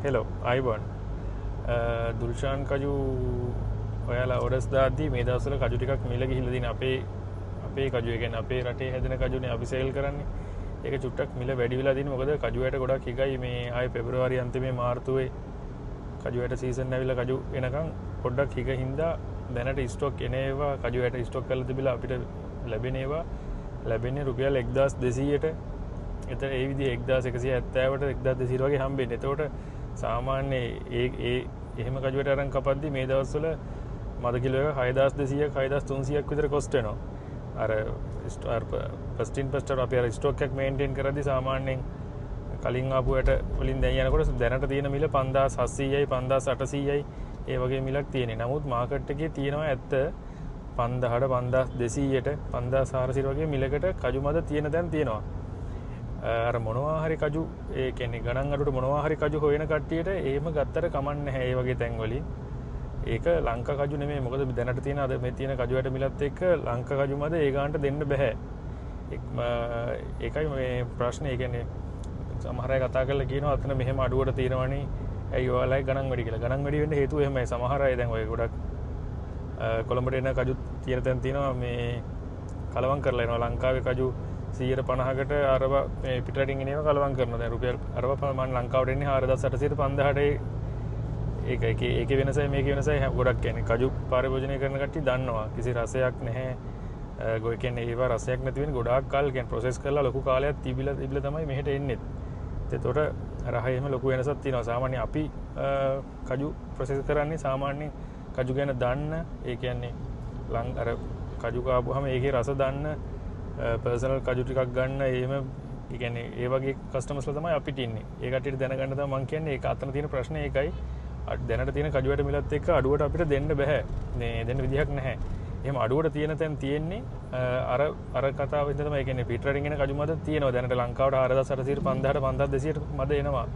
Hello අයිබන් දුල්ෂාන් කජු ඔයාලා ඔඩස් දාදී මේ දවස්වල කජු ටිකක් මිල ගිහිල්ලා දින අපේ කජු කියන්නේ අපේ රටේ හැදෙන කජුනේ අපි සේල් කරන්නේ. ඒක චුට්ටක් මිල වැඩි වෙලා දින මොකද කජු වලට ගොඩක් හිගයි මේ ආයේ පෙබරවාරි අන්තිමේ මාර්තුවේ කජු වලට සීසන් ඇවිල්ලා කජු එනකන් පොඩ්ඩක් හිග හින්දා දැනට ස්ටොක් එන ඒවා කජු වලට ස්ටොක් කරලා තිබිලා අපිට ලැබෙන ඒවා ලැබෙන්නේ රුපියල් 1200ට. එතන ඒ විදිහේ 1170ට 1200 වගේ හම්බෙන්නේ. එතකොට සාමාන්‍ය ඒ එහෙම කජුවට අරන් කපද්දි මේ දවස්වල මද කිලෝ එක 6200ක් 6300ක් විතර කොස්ට් වෙනවා. අර ෆස්ට් ඉන් ෆස්ට් අපි අර ස්ටොක් එකක් මේන්ටේන් කරද්දි සාමාන්‍යයෙන් කලින් ආපුවට වලින් දැන් යනකොට දැනට තියෙන මිල 5700යි 5800යි ඒ වගේ මිලක් තියෙන්නේ. නමුත් මාකට් එකේ තියෙනවා ඇත්ත 5000ට 5200ට 5400 වගේ මිලකට කජු මද තියෙන දැන් තියෙනවා. අර මොනවා හරි කජු ඒ කියන්නේ ගණන් අඩුවට මොනවා හරි කජු හොයන කට්ටියට එහෙම ගත්තට කමන්නේ නැහැ ඒ වගේ තැන් වලින්. ඒක ලංකා කජු නෙමෙයි. මොකද දැනට තියෙන අද මේ තියෙන කජු වලට මිලත් එක්ක ලංකා කජු මද ඒ ගානට දෙන්න බෑ. ඒකයි මේ ප්‍රශ්නේ. ඒ කියන්නේ සමහර අය කතා කරලා කියනවා අතන මෙහෙම අඩුවට තියෙනවනේ. ඇයි ඔයාලයි ගණන් වැඩි කියලා. ගණන් වැඩි වෙන්න හේතුව එහෙමයි. සමහර අය දැන් ඔය ගොඩක් කොළඹට එන කජු තියෙන තැන් තියෙනවා මේ කලවම් කරලා එනවා. ලංකාවේ කජු 150කට අරව පිටරටින් එන ඒවා කලවම් කරනවා. දැන් රුපියල් අරව මම ලංකාවට එන්නේ 4800ට 5000ට. ඒකේ වෙනසයි මේකේ වෙනසයි ගොඩක් කියන්නේ. කජු පරිභෝජනය කරන කට්ටිය දන්නවා කිසි රසයක් නැහැ. ගොයි කියන්නේ ඒවා රසයක් නැති වෙන ගොඩාක් කාල කියන්නේ ප්‍රොසෙස් කරලා ලොකු කාලයක් තිබිලා තමයි මෙහෙට එන්නේ. ඒතකොට රහය එහෙම ලොකු වෙනසක් තියෙනවා. සාමාන්‍ය අපි කජු ප්‍රොසෙස් කරන්නේ සාමාන්‍ය කජු ගැන දන්න ඒ කියන්නේ අර කජු කාපුවාම ඒකේ රස දන්න පර්සනල් කජු ටිකක් ගන්න එහෙම ඒ කියන්නේ ඒ වගේ කස්ටමර්ස්ලා තමයි අපිට ඉන්නේ. ඒ කට්ටියට දැනගන්න තමයි මම කියන්නේ ඒක අතන තියෙන ප්‍රශ්නේ ඒකයි. දැනට තියෙන කජුවට මිලත් එක්ක අඩුවට අපිට දෙන්න බෑ. මේ දෙන්න විදිහක් නැහැ. එහෙම අඩුවට තියෙන තැන් තියෙන්නේ අර කතාව විදිහ තමයි. ඒ කියන්නේ පිටරටින් එන කජු මද තියෙනවා. දැනට ලංකාවට 4800 5000ට 5200ට මද එනවා.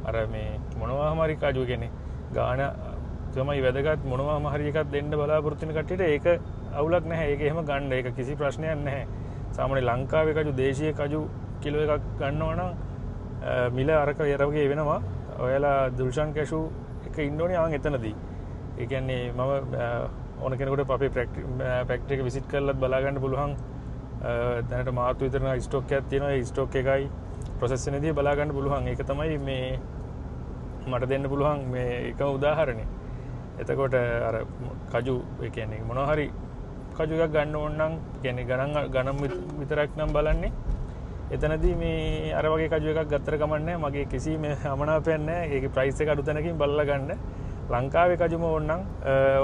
අර මේ මොනවාම හරි කජු කියන්නේ ගාන තමයි වැදගත් මොනවාම හරි එකක් දෙන්න බලාපොරොත්තු වෙන කට්ටියට ඒක අවුලක් නැහැ. ඒක එහෙම ගන්න. ඒක කිසි ප්‍රශ්නයක් නැහැ. සාමාන්‍ය ලංකාවේ කජු දේශීය කජු කිලෝ එකක් ගන්නවා නම් මිල අරක වගේ වෙනවා. ඔයාලා දුල්ෂාන් කැෂු එක ඉන්න ඕනේ ආන් එතනදී. ඒ කියන්නේ මම ඕන කෙනෙකුට අපේ ෆැක්ටරි එක විසිට් කරලත් බලා ගන්න පුළුවන්. දැනට මාර්තු විතර ස්ටොක් එකක් තියෙනවා. ඒ ස්ටොක් එකයි ප්‍රොසෙස් වෙනදී බලා ගන්න පුළුවන්. ඒක තමයි මේ මට දෙන්න පුළුවන් මේ එක උදාහරණය. එතකොට අර කජු ඒ කියන්නේ මොනවා හරි කජු එකක් ගන්න ඕන නම් කියන්නේ ගණන් විතරක් නම් බලන්නේ. එතනදී මේ අර වගේ කජු එකක් ගත්තට කමක් නැහැ. මගේ කිසිම අමනාපයක් නැහැ. ඒකේ ප්‍රයිස් එක අඩු තැනකින් බලලා ගන්න. ලංකාවේ කජුම ඕන නම්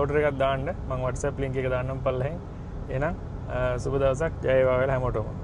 ඕඩර් එකක් දාන්න. මම WhatsApp link එක දාන්නම් පල්ලෙහෙන්. එහෙනම් සුබ දවසක්. ජය වේවා හැමෝටම.